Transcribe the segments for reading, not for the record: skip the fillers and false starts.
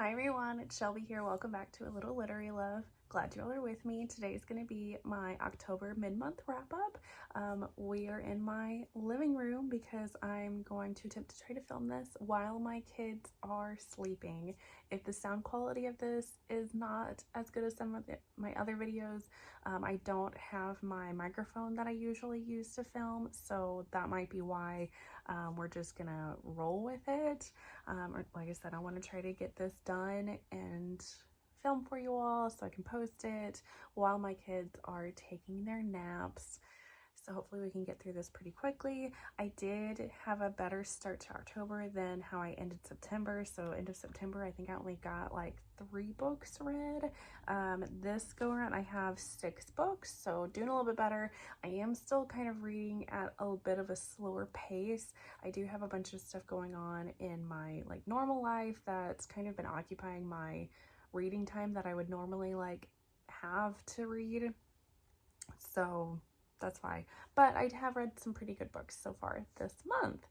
Hi everyone, it's Shelby here. Welcome back to A Little Literary Love. Glad you all are with me. Today is going to be my October mid-month wrap-up. We are in my living room because I'm going to attempt to try to film this while my kids are sleeping. If the sound quality of this is not as good as some of my other videos, I don't have my microphone that I usually use to film, so that might be why we're just gonna roll with it. Or like I said, I want to try to get this done and film for you all so I can post it while my kids are taking their naps. So hopefully we can get through this pretty quickly. I did have a better start to October than how I ended September. So end of September, I think I only got like 3 books read. This go around I have 6 books, so doing a little bit better. I am still kind of reading at a bit of a slower pace. I do have a bunch of stuff going on in my like normal life that's kind of been occupying my reading time that I would normally like have to read. So that's why, but I have read some pretty good books so far this month,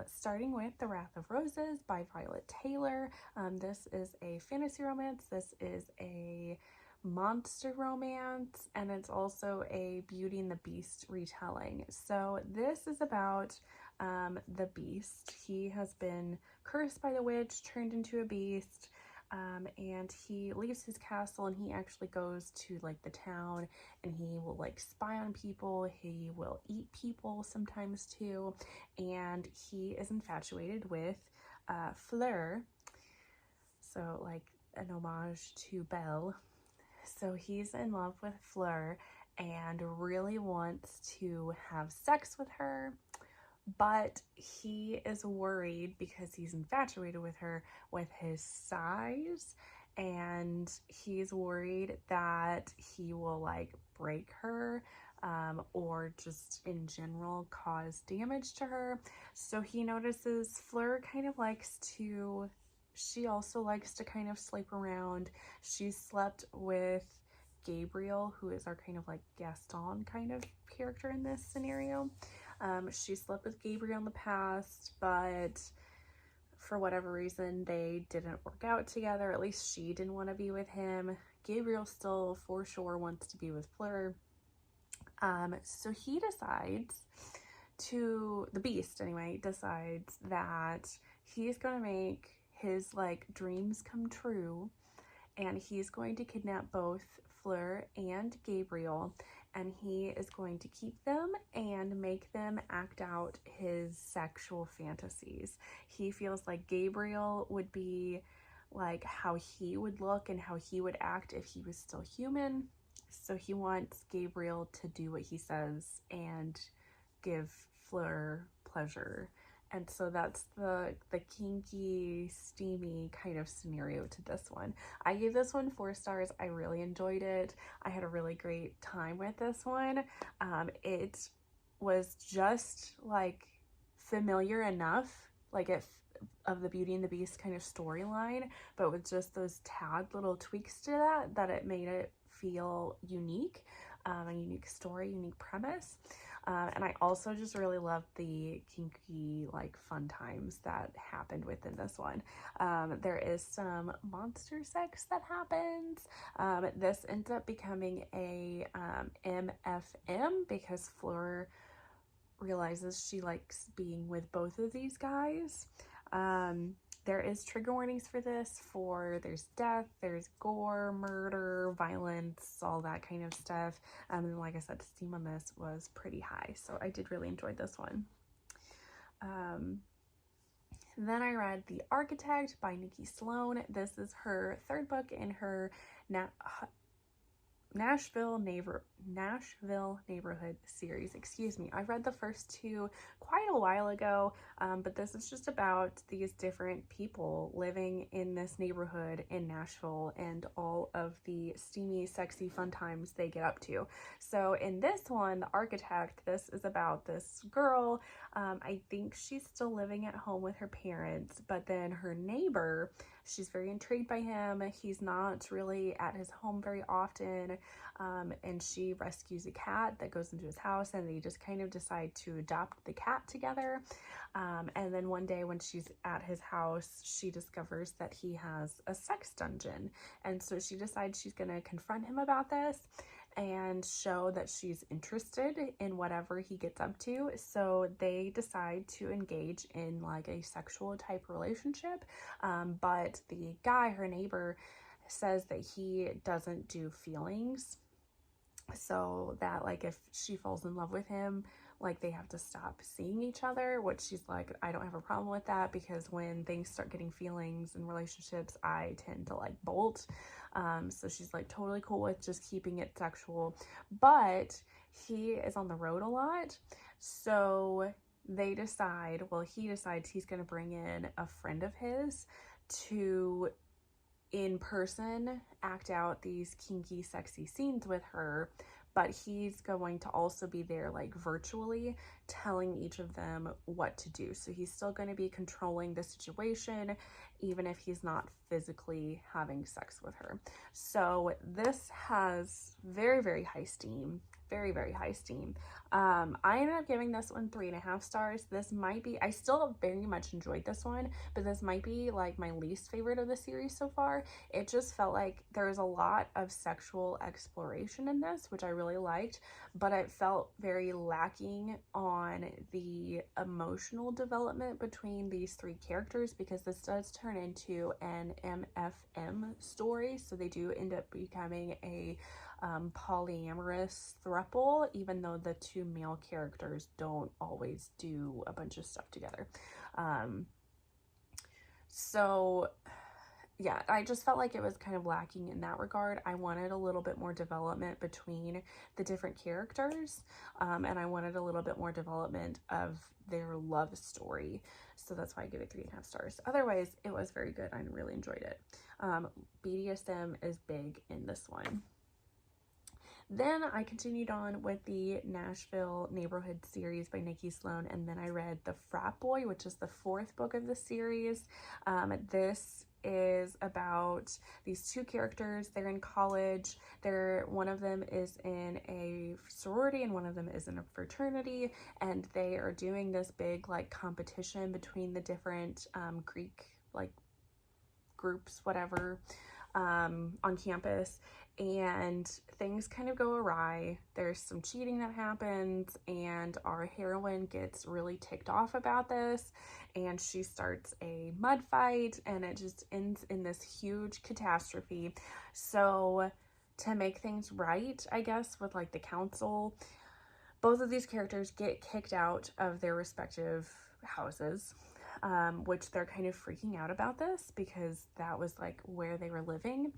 starting with The Wrath of Roses by Violet Taylor. This is a fantasy romance, this is a monster romance, and it's also a Beauty and the Beast retelling. So this is about the Beast. He has been cursed by the witch, turned into a beast, and he leaves his castle and he actually goes to like the town and he will like spy on people. He will eat people sometimes too, and he is infatuated with Fleur, so like an homage to Belle. So he's in love with Fleur and really wants to have sex with her, but he is worried because he's infatuated with her with his size, and he's worried that he will like break her or just in general cause damage to her. So he notices Fleur kind of she also likes to kind of sleep around. She slept with Gabriel, who is our kind of like Gaston kind of character in this scenario. She slept with Gabriel in the past, but for whatever reason they didn't work out together. At least she didn't want to be with him. Gabriel still for sure wants to be with Fleur. So he decides the Beast anyway, decides that he's going to make his like dreams come true, and he's going to kidnap both Fleur and Gabriel, and he is going to keep them and make them act out his sexual fantasies. He feels like Gabriel would be like how he would look and how he would act if he was still human. So he wants Gabriel to do what he says and give Fleur pleasure. And so that's the kinky, steamy kind of scenario to this one. I gave this one 4 stars. I really enjoyed it. I had a really great time with this one. It was just like familiar enough, like of the Beauty and the Beast kind of storyline, but with just those tad little tweaks to that it made it feel unique, a unique story, unique premise. And I also just really loved the kinky, like, fun times that happened within this one. There is some monster sex that happens. This ends up becoming a MFM because Fleur realizes she likes being with both of these guys. There is trigger warnings for this. There's death, there's gore, murder, violence, all that kind of stuff. And like I said, the steam on this was pretty high, so I did really enjoy this one. Then I read The Architect by Nikki Sloane. This is her 3rd book in her Nashville Neighborhood series. Excuse me. I read the first 2 quite a while ago, but this is just about these different people living in this neighborhood in Nashville and all of the steamy, sexy, fun times they get up to. So in this one, The Architect, this is about this girl. I think she's still living at home with her parents, but then her neighbor she's very intrigued by him. He's not really at his home very often, and she rescues a cat that goes into his house, and they just kind of decide to adopt the cat together. And then one day when she's at his house, she discovers that he has a sex dungeon, and so she decides she's going to confront him about this and show that she's interested in whatever he gets up to. So they decide to engage in like a sexual type relationship, but the guy, her neighbor, says that he doesn't do feelings, so that like if she falls in love with him, like they have to stop seeing each other, which she's like, I don't have a problem with that, because when things start getting feelings in relationships, I tend to like bolt. So she's like totally cool with just keeping it sexual, but he is on the road a lot. So they decide, well, he decides he's going to bring in a friend of his to in person act out these kinky, sexy scenes with her, but he's going to also be there like virtually telling each of them what to do. So he's still going to be controlling the situation, even if he's not physically having sex with her. So this has very, very high steam. Very, very high steam. I ended up giving this one 3.5 stars. This might be, I still very much enjoyed this one, but this might be like my least favorite of the series so far. It just felt like there was a lot of sexual exploration in this, which I really liked, but it felt very lacking on the emotional development between these three characters, because this does turn into an MFM story. So they do end up becoming a polyamorous throuple, even though the two male characters don't always do a bunch of stuff together. So yeah, I just felt like it was kind of lacking in that regard. I wanted a little bit more development between the different characters, and I wanted a little bit more development of their love story. So that's why I give it 3.5 stars. Otherwise, it was very good. I really enjoyed it. BDSM is big in this one. Then I continued on with the Nashville Neighborhood series by Nikki, Sloane, and then I read The Frat Boy, which is the 4th book of the series. This is about these two characters. They're in college. One of them is in a sorority and one of them is in a fraternity, and they are doing this big like competition between the different Greek like groups, whatever, on campus, and things kind of go awry. There's some cheating that happens, and our heroine gets really ticked off about this, and she starts a mud fight, and it just ends in this huge catastrophe. So to make things right, I guess, with like the council, both of these characters get kicked out of their respective houses, which they're kind of freaking out about this because that was like where they were living.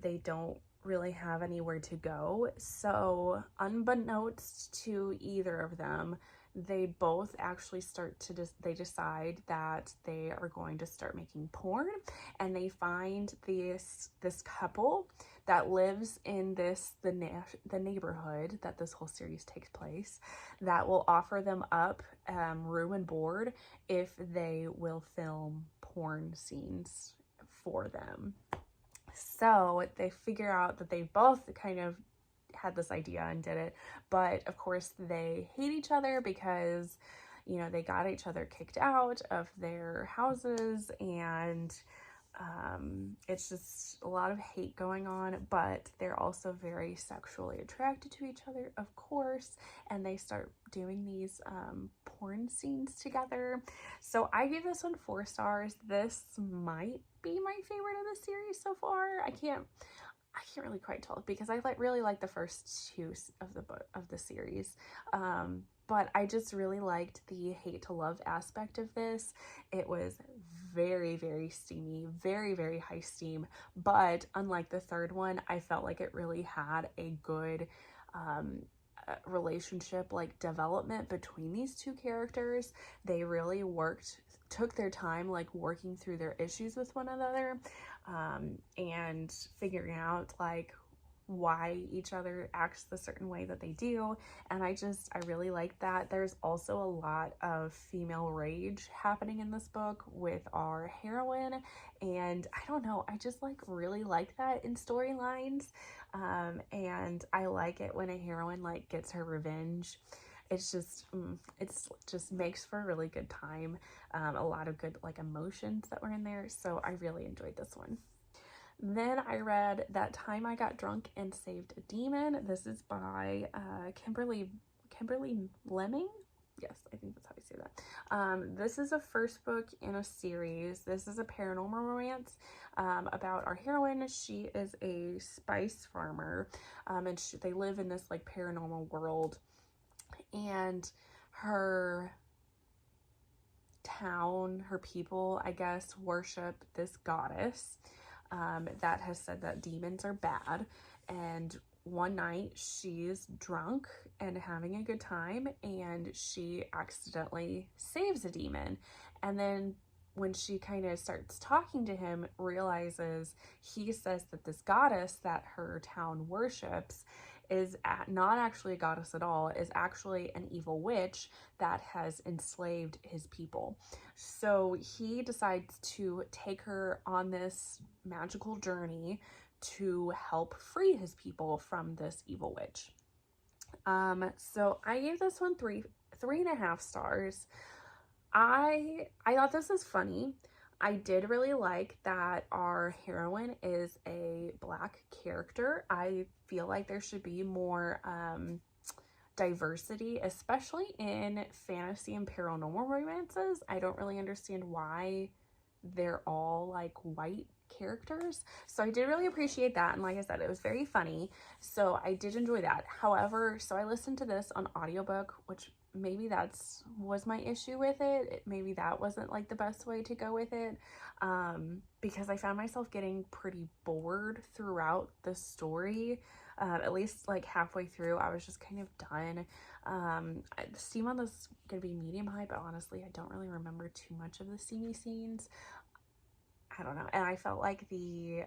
They don't really have anywhere to go. So unbeknownst to either of them, they both actually start to they decide that they are going to start making porn, and they find this couple that lives in the neighborhood that this whole series takes place, that will offer them up room and board if they will film porn scenes for them. So they figure out that they both kind of had this idea and did it, but of course they hate each other because, you know, they got each other kicked out of their houses, and it's just a lot of hate going on, but they're also very sexually attracted to each other, of course, and they start doing these porn scenes together. So I gave this one 4 stars. This might be my favorite of the series so far. I can't really quite tell because I really like the first 2 of the series. But I just really liked the hate to love aspect of this. It was very, very steamy, very, very high steam. But unlike the 3rd one, I felt like it really had a good relationship, like development between these 2 characters. They really took their time, like working through their issues with one another, and figuring out like why each other acts the certain way that they do. And I really like that. There's also a lot of female rage happening in this book with our heroine, and I don't know, I just like really like that in storylines. And I like it when a heroine like gets her revenge. It's just makes for a really good time. A lot of good like emotions that were in there, so I really enjoyed this one. Then I read That Time I Got Drunk and Saved a Demon. This is by Kimberly Lemming. Yes, I think that's how you say that. This is a first book in a series. This is a paranormal romance about our heroine. She is a spice farmer, and they live in this like paranormal world. And her town, her people, I guess, worship this goddess that has said that demons are bad. And one night she's drunk and having a good time, and she accidentally saves a demon. And then when she kind of starts talking to him, realizes he says that this goddess that her town worships is not actually a goddess at all, is actually an evil witch that has enslaved his people. So he decides to take her on this magical journey to help free his people from this evil witch. So I gave this one 3.5 stars. I thought this was funny. I did really like that our heroine is a Black character. I feel like there should be more diversity, especially in fantasy and paranormal romances. I don't really understand why they're all like white characters. So I did really appreciate that. And like I said, it was very funny. So I did enjoy that. However, so I listened to this on audiobook, which maybe was my issue with it. Maybe that wasn't like the best way to go with it, because I found myself getting pretty bored throughout the story. At least like halfway through, I was just kind of done. The steam on this is gonna be medium high, but honestly, I don't really remember too much of the steamy scenes. I don't know. And I felt like the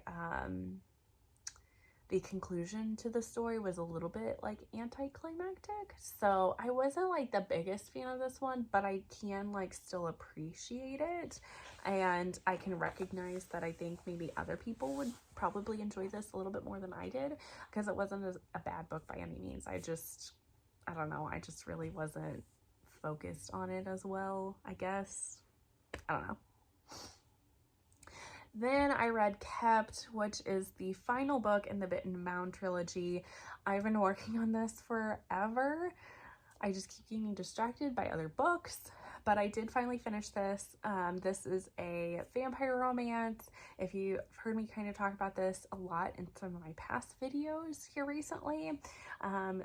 conclusion to the story was a little bit like anticlimactic. So I wasn't like the biggest fan of this one, but I can like still appreciate it. And I can recognize that I think maybe other people would probably enjoy this a little bit more than I did, because it wasn't a bad book by any means. I don't know. I just really wasn't focused on it as well, I guess. I don't know. Then I read Kept, which is the final book in the Bitten Mound trilogy. I've been working on this forever. I just keep getting distracted by other books, but I did finally finish this. This is a vampire romance. If you've heard me kind of talk about this a lot in some of my past videos here recently.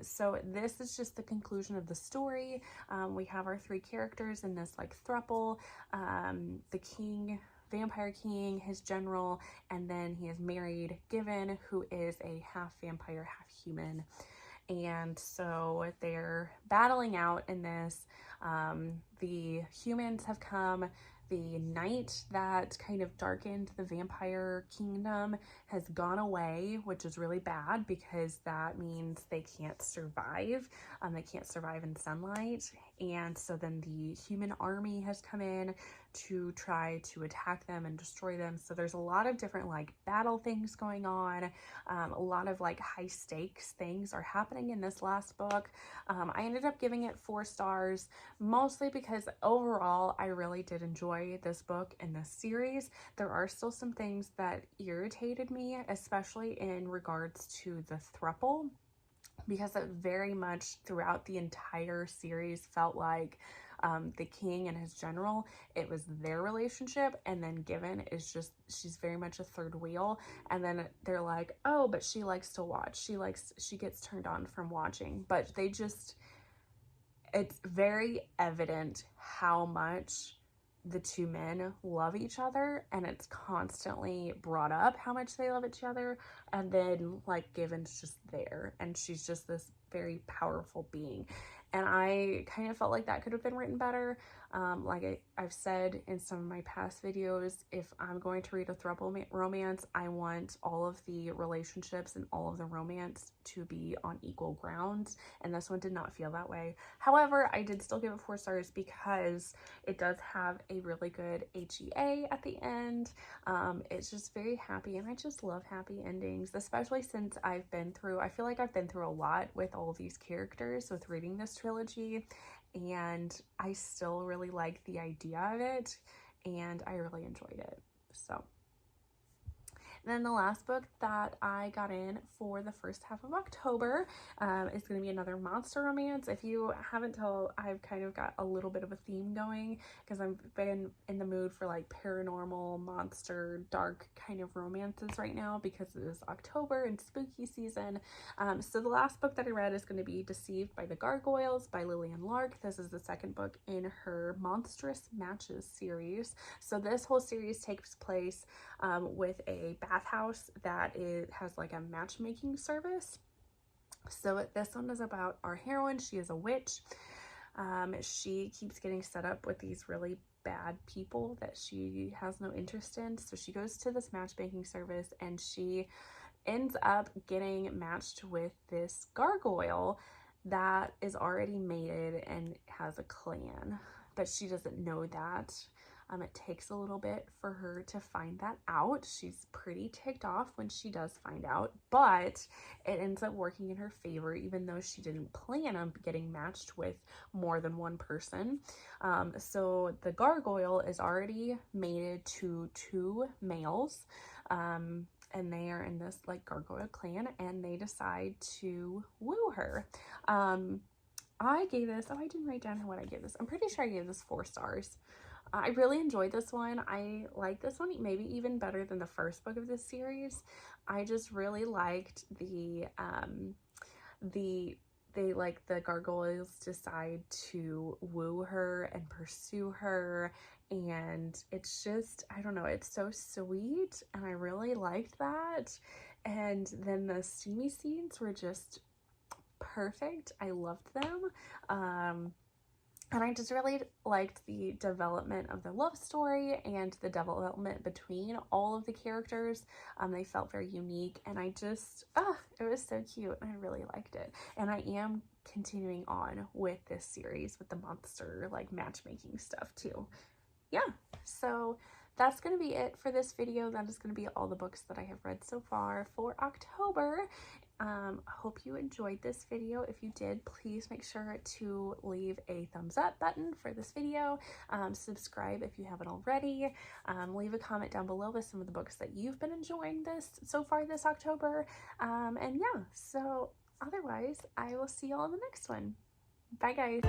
So this is just the conclusion of the story. We have our 3 characters in this like throuple, the king, vampire king, his general, and then he is married Given, who is a half vampire, half human. And so they're battling out in this. The humans have come. The night that kind of darkened the vampire kingdom has gone away, which is really bad because that means they can't survive. They can't survive in sunlight. And so then the human army has come in to try to attack them and destroy them. So there's a lot of different like battle things going on. A lot of like high stakes things are happening in this last book. I ended up giving it 4 stars, mostly because overall I really did enjoy this book and this series. There are still some things that irritated me, especially in regards to the throuple, because it very much throughout the entire series felt like the king and his general, it was their relationship, and then Given is just, she's very much a third wheel. And then they're like, oh, but she likes to watch, she gets turned on from watching. But they just, it's very evident how much the 2 men love each other, and it's constantly brought up how much they love each other. And then like Given's just there, and she's just this very powerful being. and I kind of felt like that could have been written better. Like I've said in some of my past videos, if I'm going to read a throuple romance, I want all of the relationships and all of the romance to be on equal grounds, and this one did not feel that way. However, I did still give it 4 stars because it does have a really good HEA at the end. It's just very happy, and I just love happy endings, especially since I feel like I've been through a lot with all of these characters with reading this trilogy, and I still really like the idea of it, and I really enjoyed it. So, and then the last book that I got in for the first half of October is going to be another monster romance. If you haven't told, I've kind of got a little bit of a theme going because I've been in the mood for like paranormal, monster, dark kind of romances right now because it is October and spooky season. So the last book that I read is going to be Deceived by the Gargoyles by Lillian Lark. This is the second book in her Monstrous Matches series. So this whole series takes place with a bathhouse that has like a matchmaking service. So this one is about our heroine. She is a witch. She keeps getting set up with these really bad people that she has no interest in. So she goes to this matchmaking service and she ends up getting matched with this gargoyle that is already mated and has a clan, but she doesn't know that. It takes a little bit for her to find that out. She's pretty ticked off when she does find out, but it ends up working in her favor, even though she didn't plan on getting matched with more than one person. So the gargoyle is already mated to 2 males, and they are in this like gargoyle clan, and they decide to woo her. I gave this, I didn't write down what I gave this. I'm pretty sure I gave this 4 stars. I really enjoyed this one. I like this one maybe even better than the first book of this series. I just really liked the gargoyles decide to woo her and pursue her, and it's just, I don't know, it's so sweet, and I really liked that. And then the steamy scenes were just perfect. I loved them. And I just really liked the development of the love story and the development between all of the characters. They felt very unique, and I just, it was so cute, and I really liked it. And I am continuing on with this series with the monster, like, matchmaking stuff, too. Yeah, so that's going to be it for this video. That is going to be all the books that I have read so far for October. Hope you enjoyed this video. If you did, please make sure to leave a thumbs up button for this video. Subscribe if you haven't already. Leave a comment down below with some of the books that you've been enjoying so far this October. And yeah, so otherwise, I will see you all in the next one. Bye, guys.